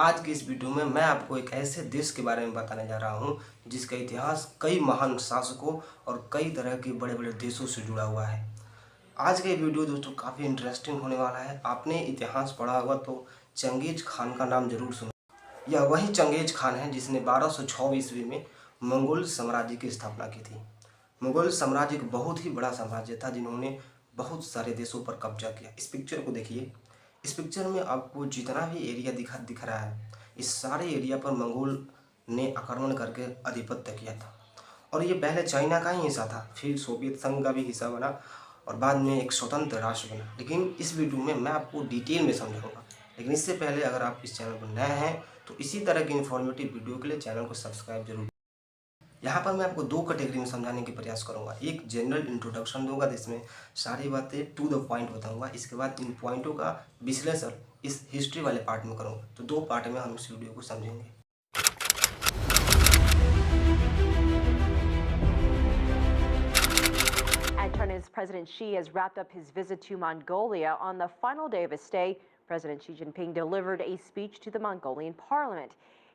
आज की इस वीडियो में मैं आपको एक ऐसे देश के बारे में बताने जा रहा हूं जिसका इतिहास कई महान शासकों और कई तरह के बड़े बड़े देशों से जुड़ा हुआ है। आज का ये वीडियो दोस्तों काफ़ी इंटरेस्टिंग होने वाला है। आपने इतिहास पढ़ा होगा तो चंगेज खान का नाम जरूर सुना। यह वही चंगेज खान है जिसने 1206 ईस्वी में मंगोल साम्राज्य की स्थापना की थी। मुगल साम्राज्य एक बहुत ही बड़ा साम्राज्य था जिन्होंने बहुत सारे देशों पर कब्जा किया। इस पिक्चर को देखिए। इस पिक्चर में आपको जितना भी एरिया दिख रहा है, इस सारे एरिया पर मंगोल ने आक्रमण करके आधिपत्य किया था। और ये पहले चाइना का ही हिस्सा था, फिर सोवियत संघ का भी हिस्सा बना और बाद में एक स्वतंत्र राष्ट्र बना। लेकिन इस वीडियो में मैं आपको डिटेल में समझाऊंगा। लेकिन इससे पहले अगर आप इस चैनल पर नए हैं तो इसी तरह की इन्फॉर्मेटिव वीडियो के लिए चैनल को सब्सक्राइब जरूर। यहाँ पर मैं आपको दो कैटेगरी में समझाने की प्रयास करूँगा। एक जनरल इंट्रोडक्शन दूंगा जिसमें सारी बातें टू द पॉइंट बताऊँगा। इसके बाद इन पॉइंटों का विश्लेषण इस हिस्ट्री वाले पार्ट में करूँगा। तो दो पार्ट में हम इस वीडियो को समझेंगे। China's President Xi has wrapped up his visit to Mongolia. On the final day of his stay, President Xi Jinping delivered a speech to the Mongolian parliament.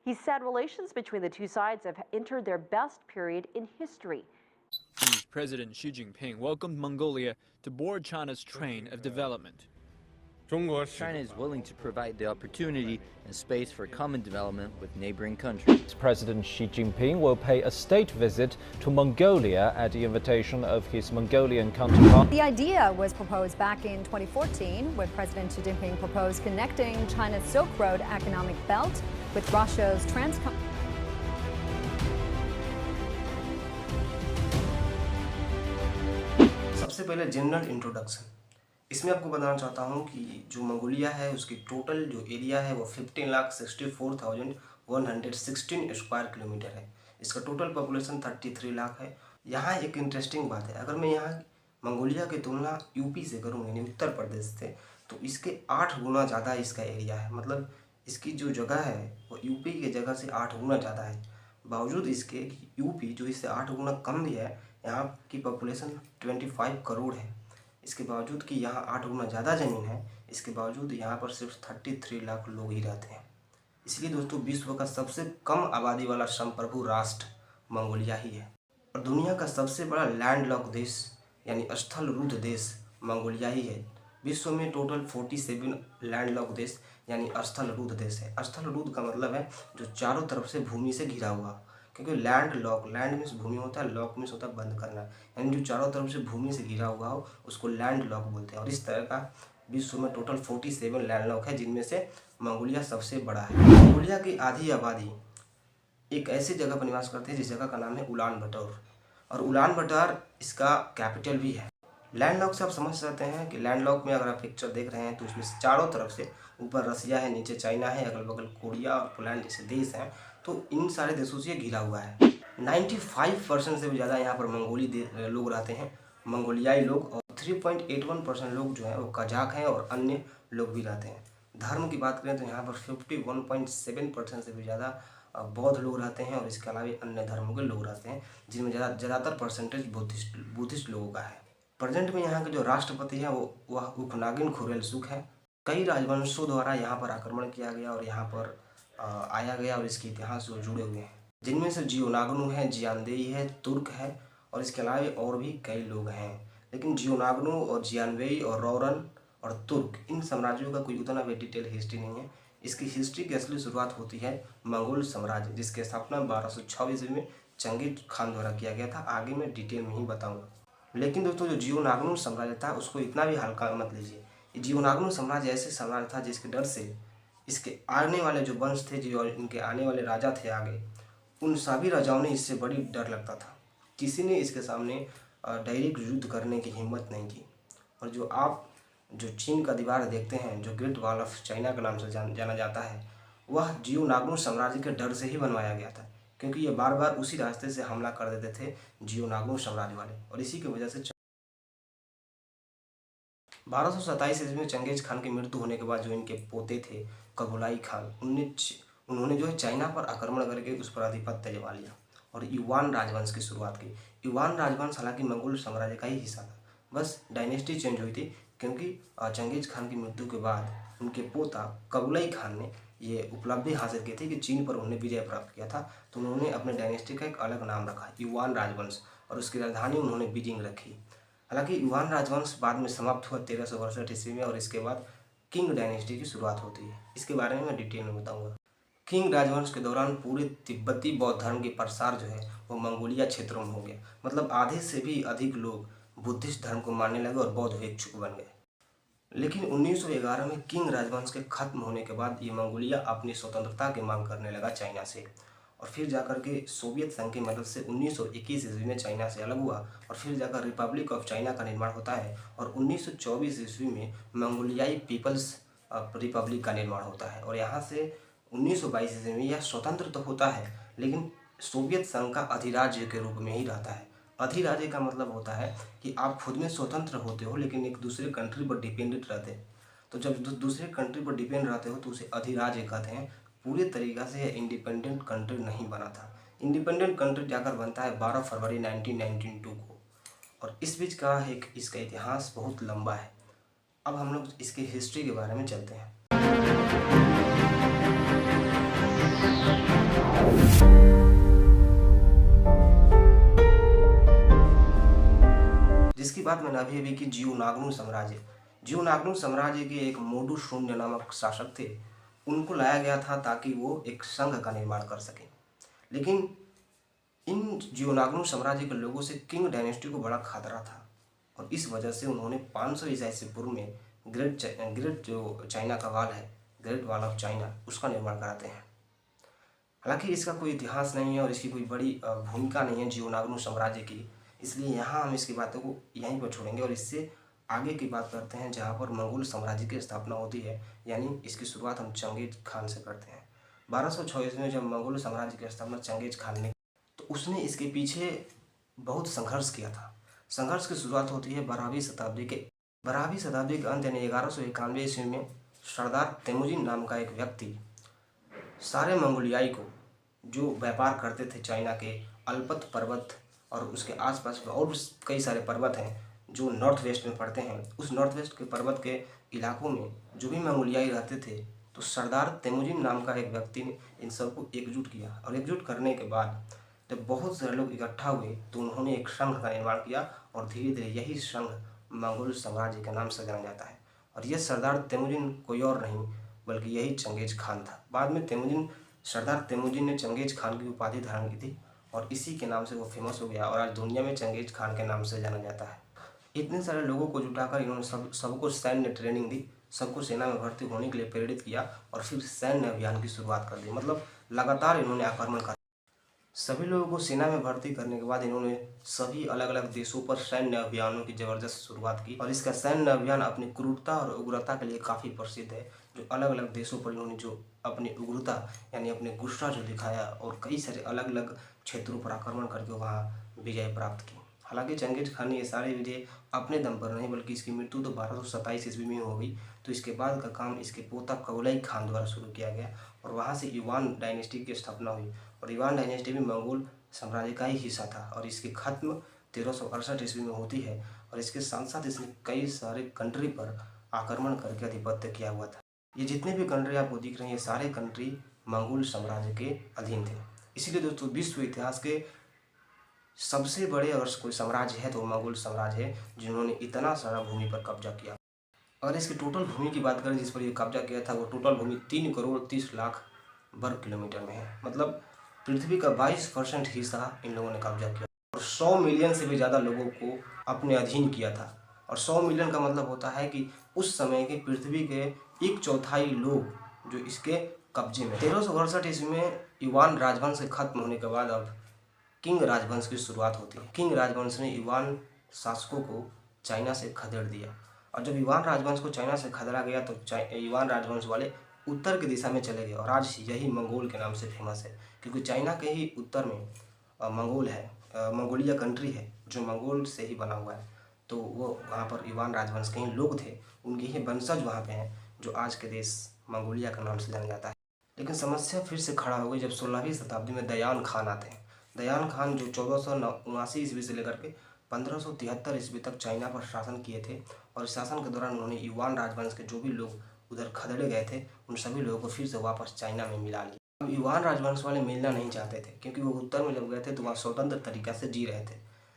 He said relations between the two sides have entered their best period in history. President Xi Jinping welcomed Mongolia to board China's train of development. China is willing to provide the opportunity and space for common development with neighboring countries. President Xi Jinping will pay a state visit to Mongolia at the invitation of his Mongolian counterpart. The idea was proposed back in 2014 when President Xi Jinping proposed connecting China's Silk Road economic belt with Russia's सबसे पहले general introduction. इसमें आपको बताना चाहता हूँ कि जो Mongolia है उसकी टोटल जो एरिया है वो 15,64,116 स्क्वायर किलोमीटर है। इसका टोटल पॉपुलेशन 33 लाख है। यहाँ एक इंटरेस्टिंग बात है, अगर मैं यहाँ मंगोलिया की तुलना यूपी से करूँ यानी उत्तर प्रदेश से, तो इसके 8 गुना ज़्यादा इसका एरिया है। मतलब इसकी जो जगह है वो यूपी की जगह से 8 गुना ज़्यादा है। बावजूद इसके यूपी जो इससे 8 गुना कम भी है, यहाँ की पॉपुलेशन 25 करोड़ है। इसके बावजूद कि यहाँ 8 गुना ज़्यादा ज़मीन है, इसके बावजूद यहाँ पर सिर्फ 33 लाख लोग ही रहते हैं। इसलिए दोस्तों विश्व का सबसे कम आबादी वाला संप्रभु राष्ट्र मंगोलिया ही है। और दुनिया का सबसे बड़ा लैंडलॉक देश यानी स्थलरूढ़ देश मंगोलिया ही है। विश्व में टोटल 47 लैंडलॉक देश यानी स्थलरूढ़ देश है। स्थलरूढ़ का मतलब है जो चारों तरफ से भूमि से घिरा हुआ, क्योंकि लैंड लॉक, लैंड मीन्स भूमि होता है, लॉक मीन्स होता है बंद करना, यानी जो चारों तरफ से भूमि से घिरा हुआ हो उसको लैंड लॉक बोलते हैं। और इस तरह का विश्व में टोटल 47 लैंड लॉक है, जिनमें से मंगोलिया सबसे बड़ा है। मंगोलिया की आधी आबादी एक ऐसी जगह पर निवास करती है जिस जगह का नाम है उलान बटोर, और उलान बटोर इसका कैपिटल भी है। लैंड लॉक से आप समझ सकते हैं कि लैंड लॉक में अगर आप पिक्चर देख रहे हैं तो उसमें चारों तरफ से ऊपर रसिया है, नीचे चाइना है, अगल बगल कोरिया और पोलैंड जैसे देश हैं, तो इन सारे देशों से घिरा हुआ है। 95% से भी ज़्यादा यहाँ पर मंगोली लोग रहते हैं, मंगोलियाई लोग, और 3.81% लोग जो हैं वो कजाक हैं और अन्य लोग भी रहते हैं। धर्म की बात करें तो यहाँ पर 51.7% से भी ज़्यादा बौद्ध लोग रहते हैं, और इसके अलावा अन्य धर्मों के लोग रहते हैं, जिनमें ज़्यादातर परसेंटेज बुद्धिस्ट लोगों का है। प्रेजेंट में यहाँ के जो राष्ट्रपति हैं वह उपनागिन खुरेलसुख है। कई राजवंशों द्वारा यहाँ पर आक्रमण किया गया और यहाँ पर आया गया, और इसके इतिहास जो जुड़े हुए हैं, जिनमें से जियोनाग्नु है, जियानदेई है, तुर्क है, और इसके अलावा और भी कई लोग हैं। लेकिन जियोनाग्नु और जियानवेई और रौरन और तुर्क, इन साम्राज्यों का कोई उतना भी डिटेल हिस्ट्री नहीं है। इसकी हिस्ट्री की असली शुरुआत होती है मंगोल साम्राज्य, जिसकी स्थापना 1206 ईस्वी में चंगेज खान द्वारा किया गया था। आगे मैं डिटेल में ही बताऊँगा। लेकिन दोस्तों जो जियोनाग्नु साम्राज्य था उसको इतना भी हल्का मत लीजिए। जियोनाग्नु साम्राज्य ऐसे साम्राज्य था जिसके डर से इसके आने वाले जो वंश थे, जो इनके आने वाले राजा थे आगे, उन सभी राजाओं ने इससे बड़ी डर लगता था। किसी ने इसके सामने डायरेक्ट युद्ध करने की हिम्मत नहीं की। और जो चीन का दीवार देखते हैं, जो ग्रेट वॉल ऑफ चाइना के नाम से जाना जाता है, वह जियोनाग्नु साम्राज्य के डर से ही बनवाया गया था, क्योंकि ये बार बार उसी रास्ते से हमला कर देते थे जियोनाग्नु साम्राज्य वाले, और इसी की वजह से 1227 ईस्वी में चंगेज खान की मृत्यु होने के बाद जो इनके पोते थे कुबलाई खान, उन्होंने जो है चाइना पर आक्रमण करके उस पर आधिपत्य जमा लिया और युवान राजवंश की शुरुआत की। युवान राजवंश हालांकि मंगोल साम्राज्य का ही हिस्सा था, बस डायनेस्टी चेंज हुई थी, क्योंकि चंगेज खान की मृत्यु के बाद उनके पोता कुबलाई खान ने ये उपलब्धि हासिल की थी कि चीन पर उन्होंने विजय प्राप्त किया था, तो उन्होंने अपने डायनेस्टी का एक अलग नाम रखा, युवान राजवंश, और उसकी राजधानी उन्होंने बीजिंग रखी। हालांकि युवान राजवंश बाद में समाप्त हुआ 1362 ईस्वी में, और इसके बाद किंग डायनेस्टी की शुरुआत होती है। इसके बारे में मैं डिटेल में बताऊंगा। किंग राजवंश के दौरान पूरे तिब्बती बौद्ध धर्म के प्रसार जो है वो मंगोलिया क्षेत्रों में हो गया। मतलब आधे से भी अधिक लोग बुद्धिस्ट धर्म को मानने लगे और बौद्ध भिक्षुक बन गए। लेकिन 1911 में किंग राजवंश के खत्म होने के बाद ये मंगोलिया अपनी स्वतंत्रता की मांग करने लगा चाइना से, और फिर जाकर के सोवियत संघ की मदद से 1921 ईस्वी में चाइना से अलग हुआ, और फिर जाकर रिपब्लिक ऑफ चाइना का निर्माण होता है, और 1924 ईस्वी में मंगोलियाई पीपल्स रिपब्लिक का निर्माण होता है। और यहाँ से 1922 ईस्वी में यह स्वतंत्र तो होता है, लेकिन सोवियत संघ का अधिराज्य के रूप में ही रहता है। अधिराज्य का मतलब होता है कि आप खुद में स्वतंत्र होते हो, लेकिन एक दूसरे कंट्री पर डिपेंडेंट रहते हैं। तो जब दूसरे कंट्री पर डिपेंड रहते हो तो उसे अधिराज्य कहते हैं। पूरे तरीक़ा से यह इंडिपेंडेंट कंट्री नहीं बना था। इंडिपेंडेंट कंट्री जाकर बनता है 12 फरवरी 1992 को, और इस बीच का इसका इतिहास बहुत लंबा है। अब हम लोग इसकी हिस्ट्री के बारे में चलते हैं। जिसकी बात मैंने अभी की जियोनाग्नु साम्राज्य। जियोनाग्नु साम्राज्य के एक मोडू शून्य नामक शासक थे। उनको लाया गया था ताकि वो एक संघ का निर्माण कर सकें। लेकिन इन जियोनाग्नु साम्राज्य के लोगों से किंग डायनेस्टी को बड़ा खतरा था, और इस वजह से उन्होंने 500 ईसा से पूर्व में ग्रेट जो चाइना का वाल है, ग्रेट वॉल ऑफ चाइना, उसका निर्माण कराते हैं। हालांकि इसका कोई इतिहास नहीं है और इसकी कोई बड़ी भूमिका नहीं है जियोनाग्नु साम्राज्य की, इसलिए यहाँ हम इसकी बातों को यहीं पर छोड़ेंगे और इससे आगे की बात करते हैं जहाँ पर मंगोल साम्राज्य की स्थापना होती है। यानी इसकी शुरुआत हम चंगेज खान से करते हैं। 1206 ईस्वी में जब मंगोल साम्राज्य की स्थापना चंगेज खान ने, तो उसने इसके पीछे बहुत संघर्ष किया था। संघर्ष की शुरुआत होती है 12वीं शताब्दी के अंत यानी 1191 ईस्वी में सरदार तेमुजिन नाम का एक व्यक्ति सारे मंगोलियाई को, जो व्यापार करते थे चाइना के अल्पत पर्वत और उसके आसपास और कई सारे पर्वत हैं जो नॉर्थ वेस्ट में पड़ते हैं, उस नॉर्थ वेस्ट के पर्वत के इलाकों में जो भी मंगोलियाई रहते थे, तो सरदार तेमुजिन नाम का एक व्यक्ति ने इन सबको एकजुट किया। और एकजुट करने के बाद जब बहुत सारे लोग इकट्ठा हुए तो उन्होंने एक संघ का निर्माण किया, और धीरे धीरे यही संघ मंगोल साम्राज्य के नाम से जाना जाता है। और यह सरदार तेमुजिन कोई और नहीं बल्कि यही चंगेज खान था। बाद में सरदार तेमुजिन ने चंगेज खान की उपाधि धारण की थी, और इसी के नाम से वो फेमस हो गया, और आज दुनिया में चंगेज खान के नाम से जाना जाता है। इतने सारे लोगों को जुटाकर इन्होंने सबको सैन्य ट्रेनिंग दी, सबको सेना में भर्ती होने के लिए प्रेरित किया, और फिर सैन्य अभियान की शुरुआत कर दी। मतलब लगातार इन्होंने आक्रमण कर सभी लोगों को सेना में भर्ती करने के बाद इन्होंने सभी अलग अलग देशों पर सैन्य अभियानों की जबरदस्त शुरुआत की, और इसका सैन्य अभियान अपनी क्रूरता और उग्रता के लिए काफ़ी प्रसिद्ध है। जो अलग अलग देशों पर इन्होंने जो अपनी उग्रता यानी अपने गुस्सा जो दिखाया, और कई सारे अलग अलग क्षेत्रों पर आक्रमण करके वहाँ विजय प्राप्त की। हालांकि चंगेज खान ने ये सारे विजय अपने दम पर नहीं, बल्कि इसकी मृत्यु तो 1227 ईस्वी में हो गई। तो इसके बाद का काम इसके पोता कौलाई खान द्वारा शुरू किया गया, और वहाँ से युवान डायनेस्टी की स्थापना हुई। और युवान डायनेस्टी भी मंगोल साम्राज्य का ही हिस्सा था, और इसकी खत्म 1368 ईस्वी में होती है। और इसके साथ साथ इसने कई सारे कंट्री पर आक्रमण करके आधिपत्य किया हुआ था। ये जितने भी कंट्री आपको दिख रहे हैं, ये सारे कंट्री मंगोल साम्राज्य के अधीन थे। इसीलिए दोस्तों विश्व इतिहास के सबसे बड़े अगर कोई साम्राज्य है तो मंगोल साम्राज्य है, जिन्होंने इतना सारा भूमि पर कब्जा किया। और इसकी टोटल भूमि की बात करें जिस पर ये कब्जा किया था, वो टोटल भूमि 3 करोड़ 30 लाख वर्ग किलोमीटर में है। मतलब पृथ्वी का 22% हिस्सा इन लोगों ने कब्जा किया, और 100 मिलियन से भी ज़्यादा लोगों को अपने अधीन किया था। और 100 मिलियन का मतलब होता है कि उस समय के पृथ्वी के 1/4 लोग जो इसके कब्जे में। 1368 ईस्वी में युवान राजवंश के खत्म होने के बाद अब किंग राजवंश की शुरुआत होती है। किंग राजवंश ने युवान शासकों को चाइना से खदेड़ दिया, और जब युवान राजवंश को चाइना से खदेड़ा गया तो युवान राजवंश वाले उत्तर की दिशा में चले गए, और आज यही मंगोल के नाम से फेमस है। क्योंकि चाइना के ही उत्तर में मंगोल है, मंगोलिया कंट्री है जो मंगोल से ही बना हुआ है। तो वो वहाँ पर युवान राजवंश के ही लोग थे, उनके ही वंशज वहाँ पे हैं, जो आज के देश मंगोलिया के नाम से जाना जाता है। लेकिन समस्या फिर से खड़ा हो गई जब 16वीं शताब्दी में दयान खान आते हैं। दयान खान जो 1479 ईस्वी से लेकर के 1573 ईस्वी तक चाइना पर शासन किए थे, और इस शासन के दौरान उन्होंने युवान राजवंश के जो भी लोग उधर खदेड़े गए थे, उन सभी लोगों को फिर से वापस चाइना में मिला लिया। अब युवान राजवंश वाले मिलना नहीं चाहते थे, क्योंकि वो उत्तर में जब गए थे तो वहाँ स्वतंत्र तरीक़ा से जी रहे थे,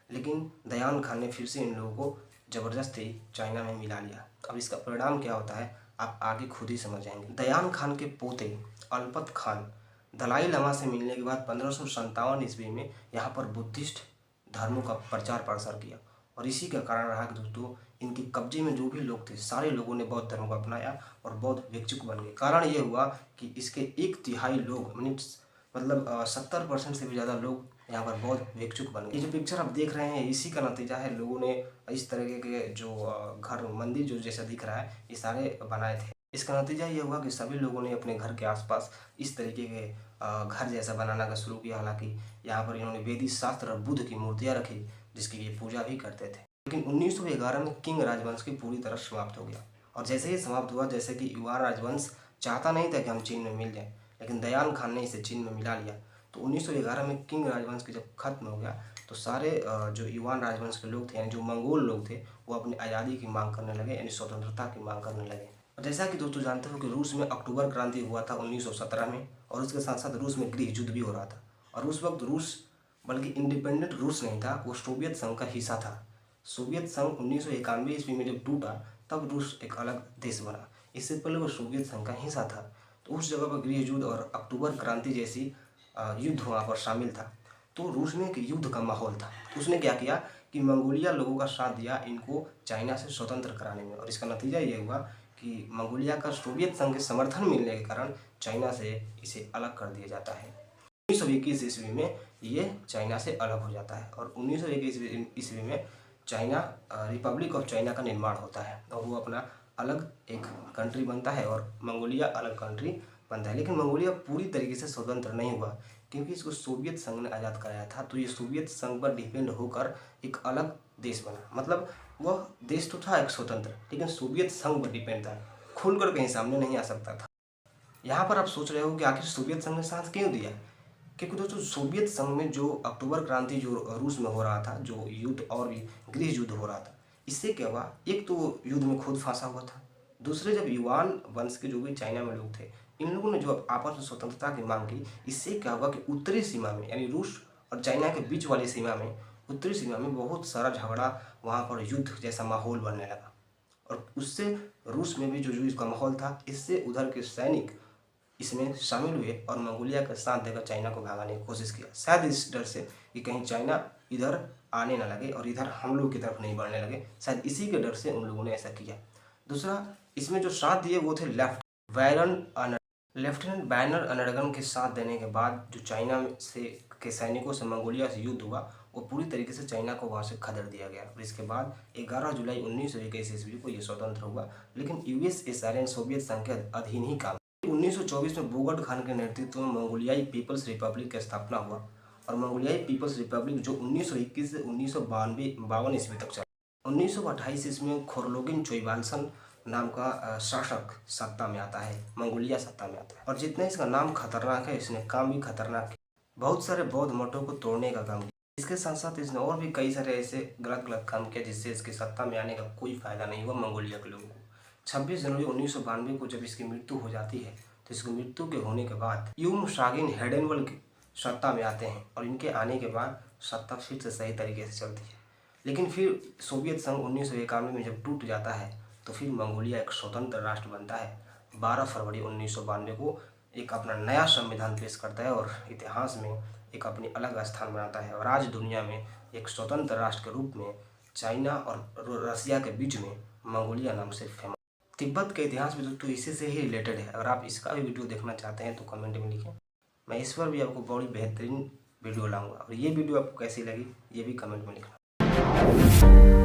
लेकिन दयान खान ने फिर से इन लोगों को ज़बरदस्ती चाइना में मिला लिया। अब इसका परिणाम क्या होता है आप आगे खुद ही समझ जाएंगे। दयान खान के पोते अलपत खान दलाई लामा से मिलने के बाद 1557 ईस्वी में यहाँ पर बुद्धिस्ट धर्मों का प्रचार प्रसार किया, और इसी का कारण रहा कि दोस्तों इनके कब्जे में जो भी लोग थे सारे लोगों ने बौद्ध धर्म को अपनाया और बौद्ध भिक्षुक बन गए। कारण ये हुआ कि इसके 1/3 लोग मतलब 70% से भी ज़्यादा लोग यहाँ पर बौद्ध भिक्षुक बन गए। ये जो पिक्चर आप देख रहे हैं इसी का नतीजा है। लोगों ने इस तरह के जो घर मंदिर जो जैसा दिख रहा है ये सारे बनाए थे। इसका नतीजा ये हुआ कि सभी लोगों ने अपने घर के आसपास इस तरीके के घर जैसा बनाना का शुरू किया। हालांकि यहाँ पर इन्होंने वेदी शास्त्र और बुद्ध की मूर्तियाँ रखी जिसकी ये पूजा भी करते थे। लेकिन 1911 में किंग राजवंश की पूरी तरह समाप्त हो गया, और जैसे ही समाप्त हुआ, जैसे कि युवान राजवंश चाहता नहीं था कि हम चीन में मिल जाए, लेकिन दयान खान ने इसे चीन में मिला लिया। तो 1911 में किंग राजवंश की जब खत्म हो गया तो सारे जो युवान राजवंश के लोग थे यानी जो मंगोल लोग थे वो अपनी आज़ादी की मांग करने लगे, यानी स्वतंत्रता की मांग करने लगे। और जैसा कि दोस्तों जानते हो कि रूस में अक्टूबर क्रांति हुआ था 1917 में, और उसके साथ साथ रूस में गृह युद्ध भी हो रहा था। और उस वक्त रूस बल्कि इंडिपेंडेंट रूस नहीं था, वो सोवियत संघ का हिस्सा था। सोवियत संघ 1991 ईस्वी में जब टूटा तब रूस एक अलग देश बना, इससे पहले वो सोवियत संघ का हिस्सा था। तो उस जगह पर गृह युद्ध और अक्टूबर क्रांति जैसी युद्ध वहाँ पर शामिल था। तो रूस में एक युद्ध का माहौल था। उसने क्या किया कि मंगोलिया लोगों का साथ दिया इनको चाइना से स्वतंत्र कराने में, और इसका नतीजा ये हुआ कि मंगोलिया का सोवियत संघ के समर्थन मिलने के कारण चाइना से इसे अलग कर दिया जाता है। 1921 ईस्वी में ये चाइना से अलग हो जाता है, और 1921 ईस्वी में चाइना रिपब्लिक ऑफ चाइना का निर्माण होता है, और वो अपना अलग एक कंट्री बनता है और मंगोलिया अलग कंट्री बनता है। लेकिन मंगोलिया पूरी तरीके से स्वतंत्र नहीं हुआ, क्योंकि इसको सोवियत संघ ने आज़ाद कराया था। तो ये सोवियत संघ पर डिपेंड होकर एक अलग देश बना। मतलब वह देश तो था एक स्वतंत्र, लेकिन सोवियत संघ पर डिपेंड था, खुलकर कहीं सामने नहीं आ सकता था। यहाँ पर आप सोच रहे हो कि आखिर सोवियत संघ ने साथ क्यों दिया? क्योंकि दोस्तों सोवियत संघ में जो अक्टूबर क्रांति जो रूस में हो रहा था, जो युद्ध और भी गृह युद्ध हो रहा था, इससे क्या हुआ, एक तो युद्ध में खुद फंसा हुआ था, दूसरे जब युवान वंश के जो भी चाइना में लोग थे इन लोगों ने जो आपस में स्वतंत्रता की मांग की, इससे क्या हुआ कि उत्तरी सीमा में यानी रूस और चाइना के बीच वाली सीमा में, उत्तरी सीमा में बहुत सारा झगड़ा, वहाँ पर युद्ध जैसा माहौल बनने लगा। और उससे रूस में भी जो युद्ध का माहौल था, इससे उधर के सैनिक इसमें शामिल हुए और मंगोलिया का साथ देकर चाइना को भगाने की कोशिश किया, शायद इस डर से कि कहीं चाइना इधर आने न लगे और इधर हम लोग की तरफ नहीं बढ़ने लगे, शायद इसी के डर से उन लोगों ने ऐसा किया। दूसरा, इसमें जो साथ दिए वो थे लेफ्टिनेंट बैनर अनडगन के साथ देने के बाद जो चाइना से के सैनिकों से मंगोलिया से युद्ध हुआ, वो पूरी तरीके से चाइना को वहाँ से खदेड़ दिया गया। और इसके बाद 11 जुलाई 1921 ईस्वी को ये स्वतंत्र हुआ, लेकिन यूएसएसआर यानी सोवियत संघ के अधीन ही काम। 1924 में बोगट खान के नेतृत्व में मंगोलियाई पीपल्स रिपब्लिक की स्थापना हुआ, और मंगोलियाई पीपल्स रिपब्लिक जो 1921 से 1952 ईस्वी तक चला। 1928 ईस्वी में खोरलोगिन चोइबाल्सन नाम का शासक सत्ता में आता है, मंगोलिया सत्ता में आता है। और जितना इसका नाम खतरनाक है, इसने काम भी खतरनाक है। बहुत सारे बौद्ध मठों को तोड़ने का काम किया। इसके साथ साथ इसने और भी कई सारे ऐसे गलत गलत काम किया जिससे इसकी सत्ता में आने का कोई फायदा नहीं हुआ मंगोलिया के लोगों को। 26 जनवरी 1992 को जब इसकी मृत्यु हो जाती है, तो इसकी मृत्यु के होने के बाद यूम शागिन हेडेनवल की सत्ता में आते हैं, और इनके आने के बाद सत्ता फिर से सही तरीके से चलती है। लेकिन फिर सोवियत संघ 1991 में जब टूट जाता है, तो फिर मंगोलिया एक स्वतंत्र राष्ट्र बनता है। 12 फरवरी 1992 को एक अपना नया संविधान पेश करता है और इतिहास में एक अपनी अलग स्थान बनाता है, और आज दुनिया में एक स्वतंत्र राष्ट्र के रूप में चाइना और रसिया के बीच में मंगोलिया नाम से फेमस। तिब्बत के इतिहास भी दोस्तों इसी से ही रिलेटेड है। अगर आप इसका भी वीडियो देखना चाहते हैं तो कमेंट में लिखें, मैं इस पर भी आपको बड़ी बेहतरीन वीडियो लाऊंगा। और ये वीडियो आपको कैसी लगी ये भी कमेंट में लिखना।